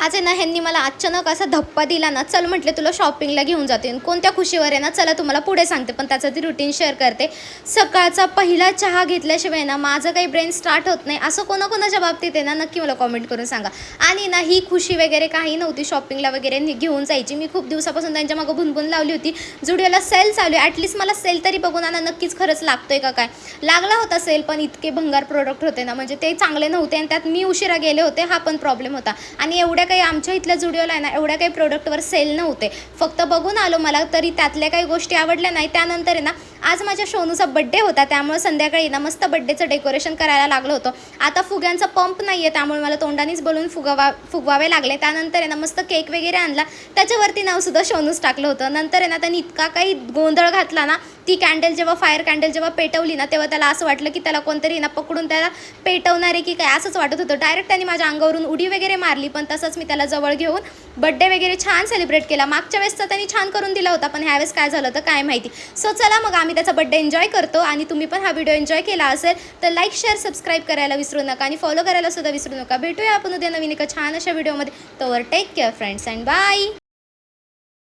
आज आहे ना ह्यांनी मला अचानक असा धप्पा दिला ना, चल म्हटले तुला शॉपिंगला घेऊन जाते. कोणत्या खुशीवर आहे ना, चला तुम्हाला पुढे सांगते, पण त्याचं ती रुटीन शेअर करते. सकाळचा पहिला चहा घेतल्याशिवाय ना माझं काही ब्रेन स्टार्ट होत नाही. असं कोणाकोणाच्या बाबतीत आहे ना, नक्की मला कॉमेंट करून सांगा. आणि ना ही खुशी वगैरे काही नव्हती शॉपिंगला वगैरे घेऊन जायची. मी खूप दिवसापासून त्यांच्या मागं भुनभुन लावली होती. जुडिओला सेल चालू आहे, ॲटलिस्ट मला सेल तरी बघून ना नक्कीच खरंच लागतोय का काय. लागला होता सेल, पण इतके भंगार प्रोडक्ट होते ना, म्हणजे ते चांगले नव्हते आणि त्यात मी उशिरा गेले होते, हा पण प्रॉब्लेम होता. आणि एवढ्या काही आमच्या इथल्या जुडिओला आहे ना, एवढ्या काही प्रोडक्टवर सेल नव्हते. फक्त बघून आलो, मला तरी त्यातल्या काही गोष्टी आवडल्या नाही. त्यानंतर आहे ना, आज माझ्या सोनूचा बड्डे होता, त्यामुळे संध्याकाळी ना मस्त बड्डेचं डेकोरेशन करायला लागलं होतं. आता फुग्यांचा पंप नाही आहे, त्यामुळे मला तोंडानेच बोलून फुगवावे लागले. त्यानंतर आहे ना मस्त केक वगैरे आणला, त्याच्यावरती नावसुद्धा सोनूच टाकलं होतं. नंतर आहे ना त्यांनी इतका काही गोंधळ घातला ना, ती कॅन्डल जेव्हा फायर कॅन्डल जेव्हा पेटवली ना, तेव्हा त्याला असं वाटलं की त्याला कोणतरी ना पकडून त्याला पेटवणार आहे की काय असंच वाटत होतं. डायरेक्ट त्यांनी माझ्या अंगावरून उडी वगैरे मारली, पण तसंच मी त्याला जवळ घेऊन बड्डे वगैरे छान सेलिब्रेट केला. मागच्या वेळेसचा त्यांनी छान करून दिला होता, पण ह्यावेळेस काय झालं तर काय माहिती. सो चला मग आम्ही त्याचा बड्डे एन्जॉय करतो. आणि तुम्ही पण हा व्हिडिओ एन्जॉय केला असेल तर लाईक शेअर सबस्क्राईब करायला विसरू नका आणि फॉलो करायला सुद्धा विसरू नका. भेटूया आपण उद्या नवीन एका छान अशा व्हिडिओमध्ये. तोवर take care friends and bye.